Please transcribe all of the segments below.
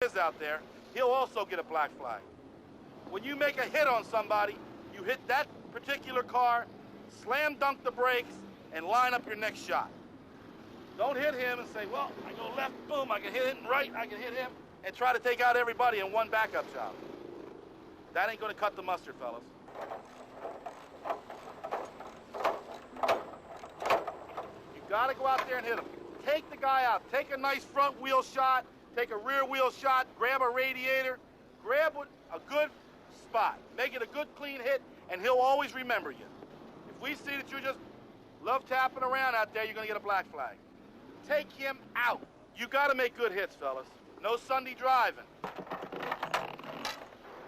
is out there, he'll also get a black flag. When you make a hit on somebody, you hit that particular car, slam dunk the brakes, and line up your next shot. Don't hit him and say, well, I go left, boom, I can hit him right, I can hit him, and try to take out everybody in one backup job. That ain't gonna cut the mustard, fellas. You gotta go out there and hit him. Take the guy out, take a nice front wheel shot, take a rear wheel shot, grab a radiator, grab a good spot, make it a good clean hit, and he'll always remember you. If we see that you're just love tapping around out there, you're gonna get a black flag. Take him out. You gotta make good hits, fellas. No Sunday driving. All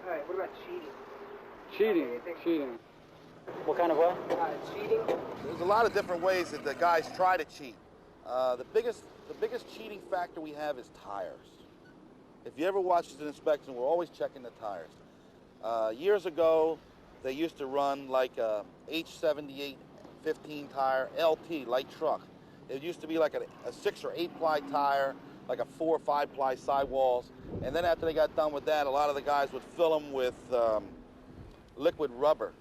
right, what about cheating? Cheating. What kind of what? Cheating? There's a lot of different ways that the guys try to cheat. The biggest cheating factor we have is tires. If you ever watch an inspection, we're always checking the tires. Years ago, they used to run like a H78 15 tire LT light truck. It used to be like a 6 or 8 ply tire, like a 4 or 5 ply sidewalls. And then after they got done with that, a lot of the guys would fill them with liquid rubber.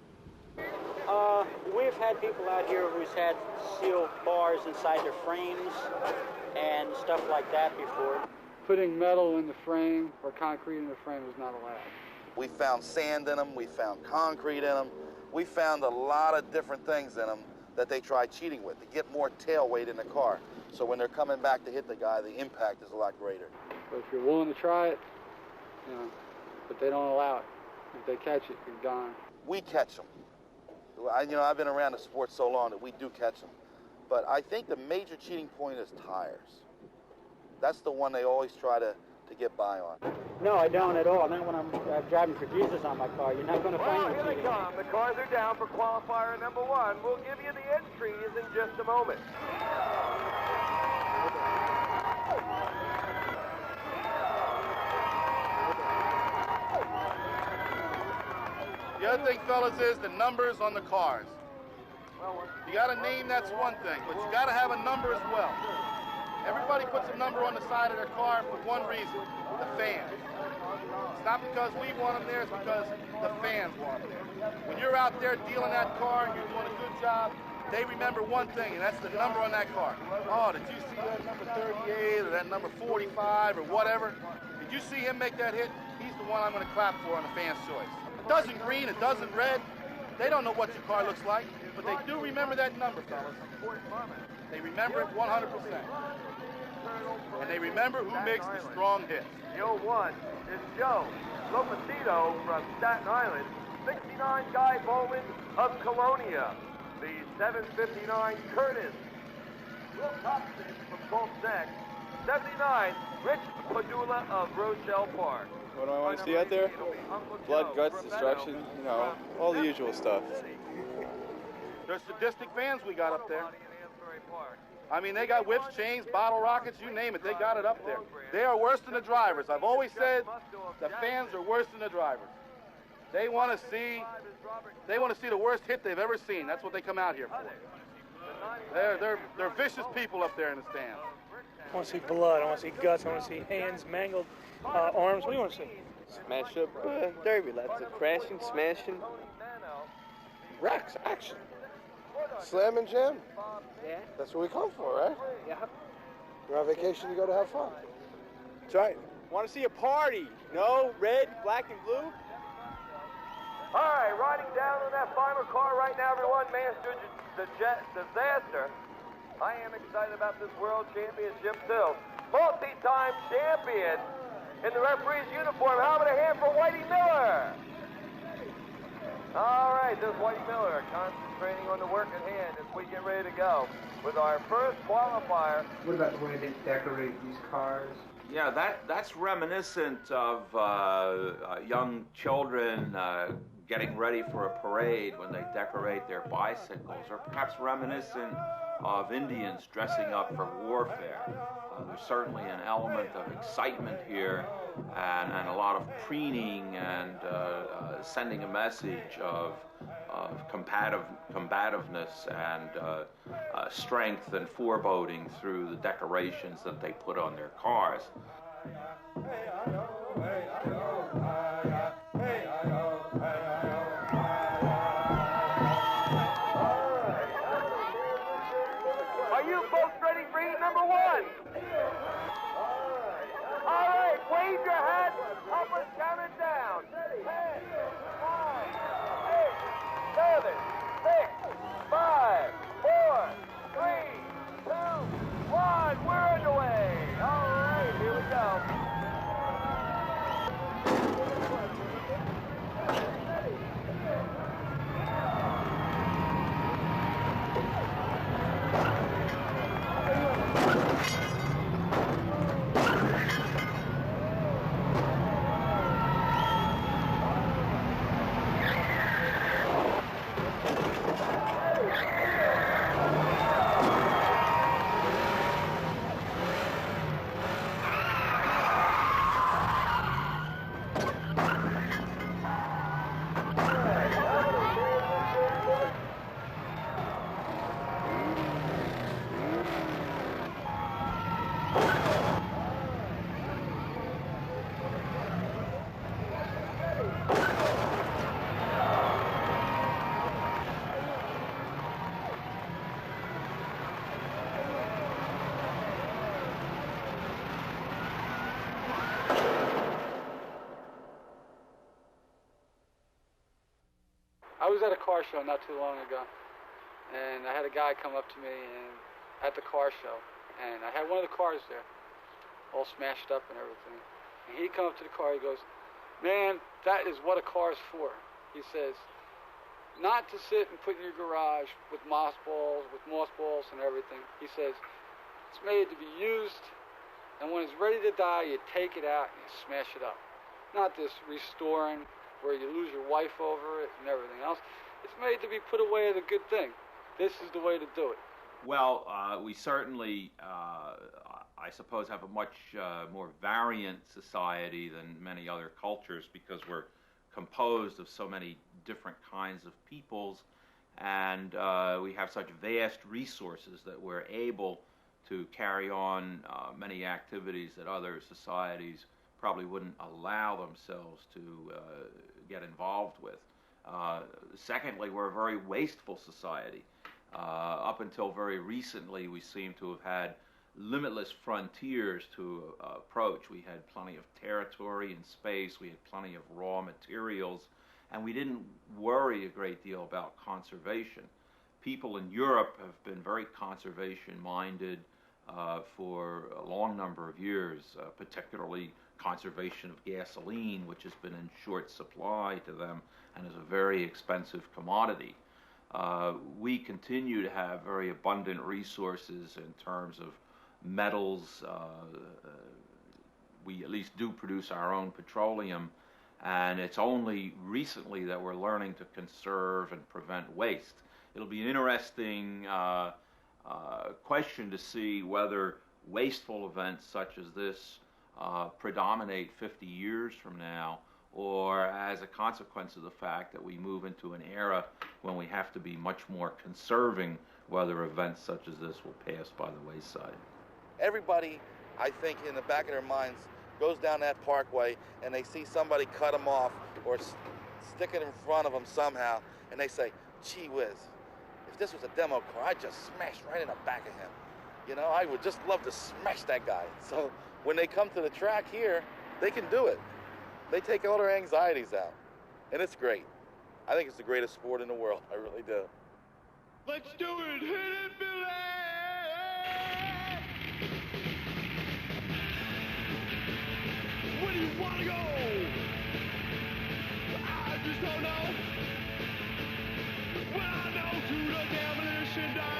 We've had people out here who's had steel bars inside their frames and stuff like that before. Putting metal in the frame or concrete in the frame is not allowed. We found sand in them, we found concrete in them, we found a lot of different things in them that they try cheating with to get more tail weight in the car. So when they're coming back to hit the guy, the impact is a lot greater. But if you're willing to try it, but they don't allow it. If they catch it, you're gone. We catch them. I've been around the sport so long that we do catch them. But I think the major cheating point is tires. That's the one they always try to get by on. No, I don't at all. Not when I'm driving for Jesus on my car. You're not going to find me Here they cheating. come. The cars are down for qualifier number 1. We'll give you the entries in just a moment. The other thing, fellas, is the numbers on the cars. You got a name, that's one thing, but you got to have a number as well. Everybody puts a number on the side of their car for one reason, the fans. It's not because we want them there, it's because the fans want them there. When you're out there dealing that car and you're doing a good job, they remember one thing, and that's the number on that car. Oh, did you see that number 38 or that number 45 or whatever? Did you see him make that hit? He's the one I'm going to clap for on the fan's choice. It doesn't green, it doesn't red. They don't know what your car looks like, but they do remember that number, fellas. They remember it 100%. And they remember who makes the strong hits. The 01 is Joe Love Pt2 from Staten Island. 69 Guy Bowman of Colonia. The 759 Curtis Will Thompson from Colt Neck. 79 Rich Padula of Rochelle Park. What do I want to see out there? Blood, guts, destruction, all the usual stuff. There's sadistic fans we got up there. I mean, they got whips, chains, bottle rockets, you name it, they got it up there. They are worse than the drivers. I've always said the fans are worse than the drivers. They want to see the worst hit they've ever seen. That's what they come out here for. They're vicious people up there in the stands. I want to see blood, I want to see guts, I want to see hands, mangled arms. What do you want to see? Smash up derby laps, crashing, smashing, wrecks, action. Slam and jam. Yeah. That's what we come for, right? Yeah. You're on vacation, you go to have fun. That's right. Want to see a party? No, red, black, and blue? All right, riding down in that final car right now, everyone, Master Disaster. I am excited about this World Championship, too. Multi-time champion in the referee's uniform. How about a hand for Whitey Miller? All right, this is Whitey Miller concentrating on the work at hand as we get ready to go with our first qualifier. What about the way they decorate these cars? Yeah, that's reminiscent of young children getting ready for a parade when they decorate their bicycles, or perhaps reminiscent of Indians dressing up for warfare. There's certainly an element of excitement here and a lot of preening and sending a message of combativeness and strength and foreboding through the decorations that they put on their cars. Are you folks ready for heat number one? All right, wave your hats up and count it down. 10, 9, 8, 7, 6, 5, 4, 3, 2, 1. We're underway. All right, here we go. I was at a car show not too long ago, and I had a guy come up to me at the car show, and I had one of the cars there, all smashed up and everything. And he come up to the car, he goes, "Man, that is what a car's for." He says, "Not to sit and put in your garage with mothballs and everything." He says, "It's made to be used, and when it's ready to die, you take it out and you smash it up. Not this restoring where you lose your wife over it and everything else. It's made to be put away as a good thing. This is the way to do it." Well, we certainly, I suppose, have a much more variant society than many other cultures because we're composed of so many different kinds of peoples, and we have such vast resources that we're able to carry on many activities that other societies probably wouldn't allow themselves to get involved with. Secondly, we're a very wasteful society. Up until very recently, we seem to have had limitless frontiers to approach. We had plenty of territory and space, we had plenty of raw materials, and we didn't worry a great deal about conservation. People in Europe have been very conservation-minded for a long number of years, particularly conservation of gasoline, which has been in short supply to them and is a very expensive commodity. We continue to have very abundant resources in terms of metals. We at least do produce our own petroleum, and it's only recently that we're learning to conserve and prevent waste. It'll be an interesting question to see whether wasteful events such as this predominate 50 years from now, or as a consequence of the fact that we move into an era when we have to be much more conserving, whether events such as this will pass by the wayside. Everybody, I think, in the back of their minds goes down that parkway and they see somebody cut them off or stick it in front of them somehow, and they say, "Gee whiz, if this was a demo car, I'd just smash right in the back of him. You know, I would just love to smash that guy." So when they come to the track here, they can do it. They take all their anxieties out, and it's great. I think it's the greatest sport in the world. I really do. Let's do it. Hit it, Billy! Where do you want to go? I just don't know. Well, I know to the demolition.